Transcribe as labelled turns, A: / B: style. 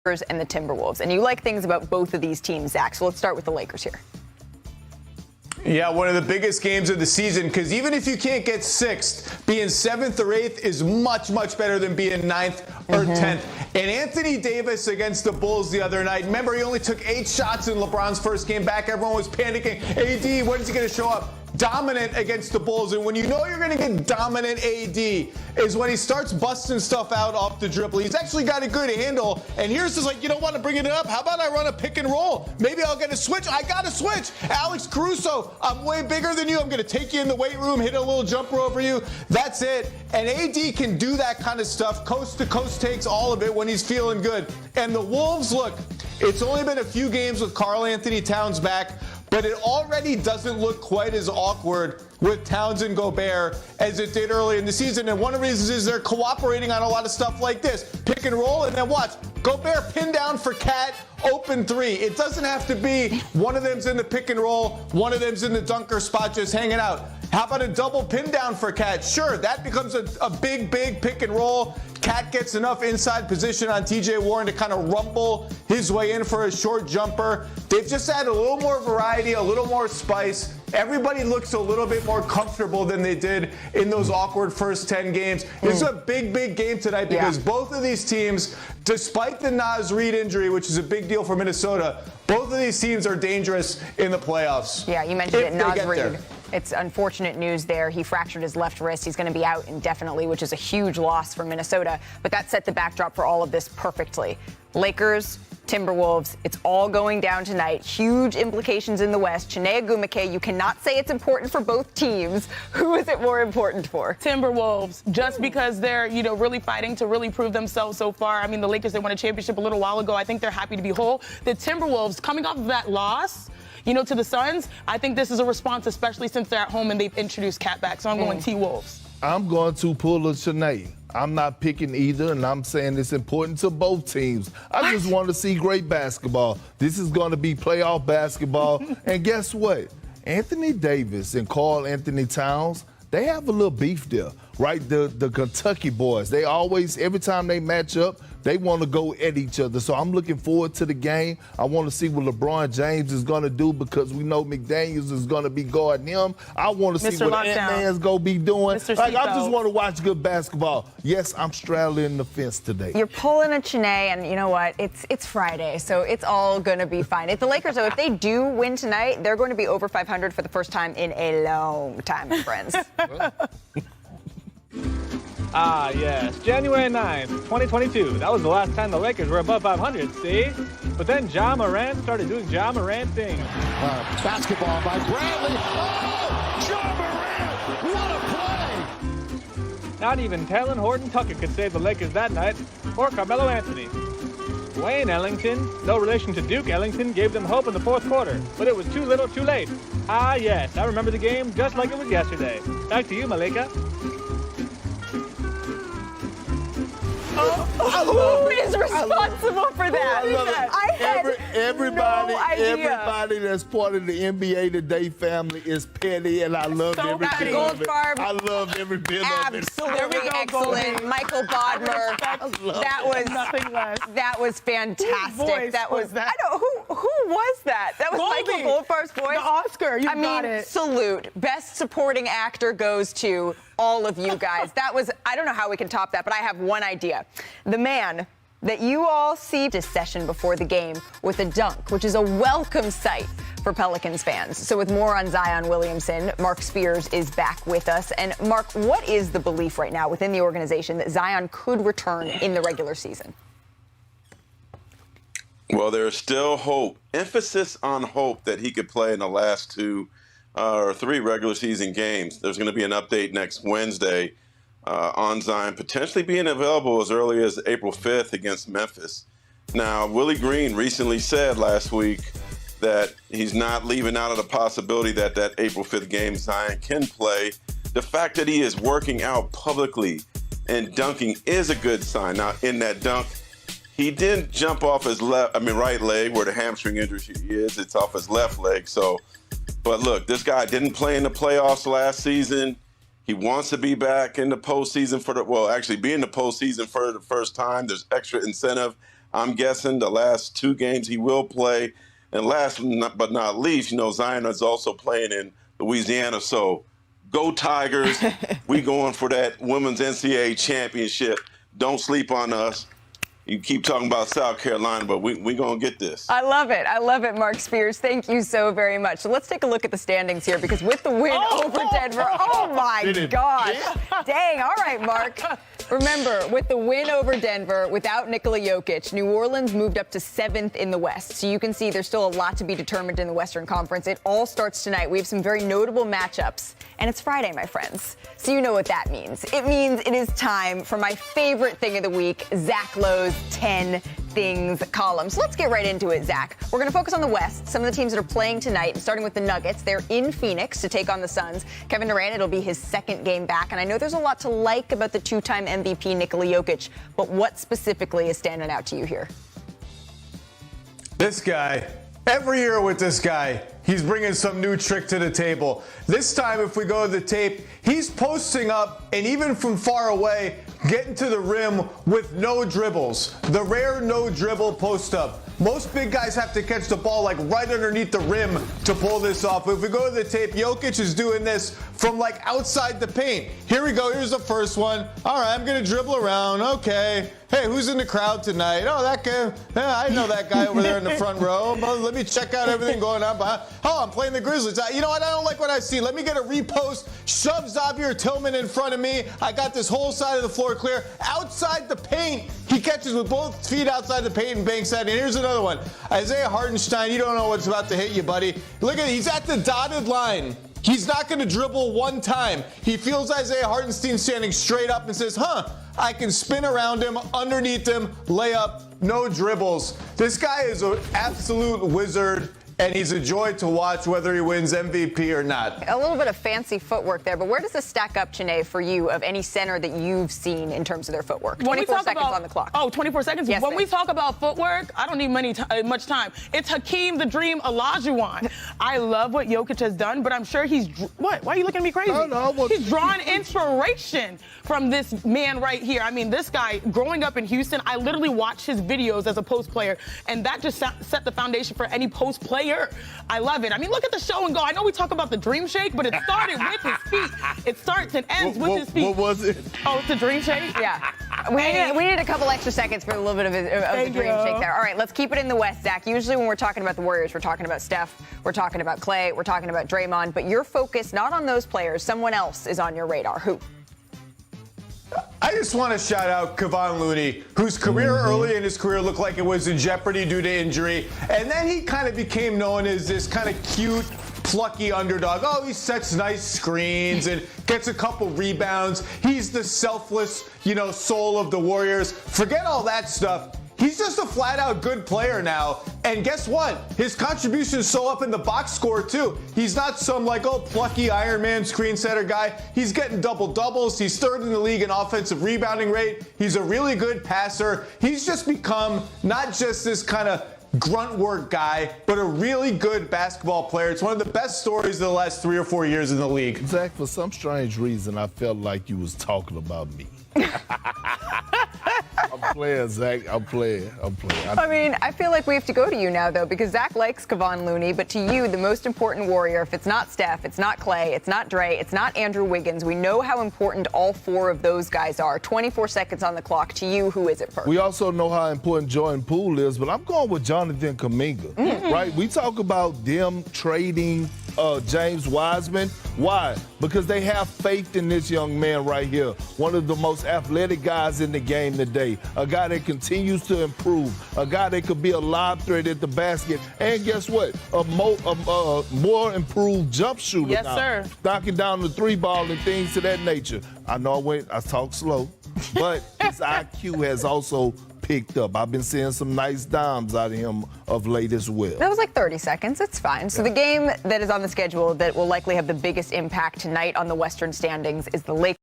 A: and the Timberwolves. And you like things about both of these teams, Zach. So let's start with the Lakers here.
B: Yeah, one of the biggest games of the season, because even if you can't get sixth, being seventh or eighth is much, much better than being ninth or 10th. And Anthony Davis against the Bulls the other night, remember, he only took 8 shots in LeBron's first game back. Everyone was panicking. AD, when is he going to show up? Dominant against the Bulls. And when you know you're going to get dominant AD is when he starts busting stuff out off the dribble. He's actually got a good handle. And here's just like, you don't want to bring it up. How about I run a pick and roll? Maybe I'll get a switch. I got a switch. Alex Caruso, I'm way bigger than you. I'm going to take you in the weight room, hit a little jumper over you. That's it. And AD can do that kind of stuff. Coast to coast takes all of it when he's feeling good. And the Wolves, look, it's only been a few games with Karl Anthony Towns back, but it already doesn't look quite as awkward with Towns and Gobert as it did early in the season. And one of the reasons is they're cooperating on a lot of stuff like this. Pick and roll, and then watch. Gobert pin down for Cat, open 3. It doesn't have to be one of them's in the pick and roll, one of them's in the dunker spot just hanging out. How about a double pin down for Cat? Sure, that becomes a big pick and roll. Cat gets enough inside position on TJ Warren to kind of rumble his way in for a short jumper. They've just added a little more variety, a little more spice. Everybody looks a little bit more comfortable than they did in those awkward first 10 games. This is a big game tonight because both of these teams, despite the Naz Reid injury, which is a big deal for Minnesota, both of these teams are dangerous in the playoffs.
A: Yeah, you mentioned it, Naz Reid. It's unfortunate news there. He fractured his left wrist. He's going to be out indefinitely, which is a huge loss for Minnesota. But that set the backdrop for all of this perfectly. Lakers, Timberwolves, it's all going down tonight. Huge implications in the West. Chiney Ogwumike, you cannot say it's important for both teams. Who is it more important for?
C: Timberwolves, just because they're, really fighting to really prove themselves so far. I mean, the Lakers, they won a championship a little while ago. I think they're happy to be whole. The Timberwolves, coming off of that loss, to the Suns, I think this is a response, especially since they're at home and they've introduced Cat back. So I'm going T-Wolves.
D: I'm going to pull a Chiney. I'm not picking either, and I'm saying it's important to both teams. I just want to see great basketball. This is going to be playoff basketball. And guess what? Anthony Davis and Karl Anthony Towns, they have a little beef there, right? The Kentucky boys, they always, every time they match up, they want to go at each other. So I'm looking forward to the game. I want to see what LeBron James is going to do because we know McDaniels is going to be guarding him. I want to see what Ant-Man's going to be doing. I just want to watch good basketball. Yes, I'm straddling the fence today.
A: You're pulling a Chiney, and you know what? It's Friday, so it's all going to be fine. If the Lakers, though, if they do win tonight, they're going to be over 500 for the first time in a long time, my friends.
E: Ah, yes. January 9th, 2022. That was the last time the Lakers were above 500, see? But then Ja Morant started doing Ja Morant things.
F: Basketball by Bradley. Oh! Ja Morant! What a play!
E: Not even Talon Horton-Tucker could save the Lakers that night, or Carmelo Anthony. Wayne Ellington, no relation to Duke Ellington, gave them hope in the fourth quarter, but it was too little too late. Ah, yes. I remember the game just like it was yesterday. Back to you, Malika.
A: Who is responsible for that?
D: I had everybody that's part of the NBA Today family is petty, and I love every bit of it. I love every bit of it.
A: Absolutely excellent. Michael Bodmer. That was nothing less. That was fantastic. That was that. I don't. Who was that? That was Michael Goldfarb's voice.
C: The Oscar. You got it.
A: Salute. Best supporting actor goes to all of you guys. That was, I don't know how we can top that, but I have one idea. The man that you all see this session before the game with a dunk, which is a welcome sight for Pelicans fans. So with more on Zion Williamson, Mark Spears is back with us. And Mark, what is the belief right now within the organization that Zion could return in the regular season?
G: Well, there's still hope. Emphasis on hope that he could play in the last 2 or 3 regular season games. There's going to be an update next Wednesday on Zion potentially being available as early as April 5th against Memphis. Now, Willie Green recently said last week that he's not leaving out of the possibility that April 5th game Zion can play. The fact that he is working out publicly and dunking is a good sign. Now, in that dunk, he didn't jump off his right leg where the hamstring injury is. It's off his left leg. But look, this guy didn't play in the playoffs last season. He wants to be back in the postseason be in the postseason for the first time. There's extra incentive. I'm guessing the last 2 games he will play. And last but not least, Zion is also playing in Louisiana. So go Tigers. We going for that women's NCAA championship. Don't sleep on us. You keep talking about South Carolina, but we going to get this.
A: I love it. I love it, Mark Spears. Thank you so very much. So let's take a look at the standings here, because with the win over Denver, oh my gosh. Dang. All right, Mark. Remember, with the win over Denver, without Nikola Jokic, New Orleans moved up to 7th in the West. So you can see there's still a lot to be determined in the Western Conference. It all starts tonight. We have some very notable matchups. And it's Friday, my friends. So you know what that means. It means it is time for my favorite thing of the week, Zach Lowe's 10 Things column. So let's get right into it, Zach. We're going to focus on the West, some of the teams that are playing tonight, starting with the Nuggets. They're in Phoenix to take on the Suns. Kevin Durant, it'll be his 2nd game back. And I know there's a lot to like about the 2-time MVP Nikola Jokic, but what specifically is standing out to you here?
B: This guy, every year with this guy, he's bringing some new trick to the table. This time, if we go to the tape, he's posting up and even from far away, getting to the rim with no dribbles. The rare no dribble post up. Most big guys have to catch the ball like right underneath the rim to pull this off. But if we go to the tape, Jokic is doing this from like outside the paint. Here we go. Here's the first one. All right, I'm going to dribble around. Okay. Hey, who's in the crowd tonight? Oh, that guy. Yeah, I know that guy over there in the front row. Let me check out everything going on behind. Oh, I'm playing the Grizzlies. You know what? I don't like what I see. Let me get a repost. Shove Xavier Tillman in front of me. I got this whole side of the floor clear. Outside the paint, he catches with both feet outside the paint and banks that. And here's another one. Isaiah Hartenstein, you don't know what's about to hit you, buddy. Look at it. He's at the dotted line. He's not going to dribble one time. He feels Isaiah Hartenstein standing straight up and says, I can spin around him, underneath him, layup, no dribbles. This guy is an absolute wizard, and he's a joy to watch whether he wins MVP or not.
A: A little bit of fancy footwork there, but where does this stack up, Chene, for you of any center that you've seen in terms of their footwork? 24 seconds on the clock.
C: Oh, 24 seconds?
A: Yes,
C: when we talk about footwork, I don't need much time. It's Hakeem the Dream Olajuwon. I love what Jokic has done, but I'm sure he's... What? Why are you looking at me crazy? He's drawn inspiration from this man right here. I mean, this guy, growing up in Houston, I literally watched his videos as a post player, and that just set the foundation for any post player. I love it. I mean, look at the show and go. I know we talk about the dream shake, but it started with his feet. It starts and ends with his feet.
D: What was it?
C: Oh, it's a dream shake?
A: Yeah. We need a couple extra seconds for a little bit of the dream shake there. All right, let's keep it in the West, Zach. Usually when we're talking about the Warriors, we're talking about Steph, we're talking about Clay, we're talking about Draymond, but you're focused not on those players. Someone else is on your radar. Who?
B: I just want to shout out Kevon Looney, whose career early in his career looked like it was in jeopardy due to injury. And then he kind of became known as this kind of cute, plucky underdog. Oh, he sets nice screens and gets a couple rebounds. He's the selfless, soul of the Warriors. Forget all that stuff. He's just a flat-out good player now. And guess what? His contributions show up in the box score, too. He's not some, plucky Iron Man screen setter guy. He's getting double-doubles. He's 3rd in the league in offensive rebounding rate. He's a really good passer. He's just become not just this kind of grunt work guy, but a really good basketball player. It's one of the best stories of the last 3 or 4 years in the league.
D: Zach, for some strange reason, I felt like you was talking about me. I'm playing, Zach. I'm playing.
A: I mean, I feel like we have to go to you now, though, because Zach likes Kevon Looney, but to you, the most important Warrior, if it's not Steph, it's not Clay, it's not Dre, it's not Andrew Wiggins. We know how important all 4 of those guys are. 24 seconds on the clock. To you, who is it, Perk?
D: We also know how important Jordan Poole is, but I'm going with Jonathan Kuminga, right? We talk about them trading James Wiseman. Why? Because they have faith in this young man right here, one of the most athletic guys in the game today, a guy that continues to improve, a guy that could be a lob threat at the basket, and guess what? A more improved jump shooter
C: yes,
D: now.
C: Sir.
D: Knocking down the 3-ball and things to that nature. I know I talk slow, but his IQ has also picked up. I've been seeing some nice dimes out of him of late as well.
A: That was like 30 seconds. It's fine. So the game that is on the schedule that will likely have the biggest impact tonight on the Western standings is the Lakers.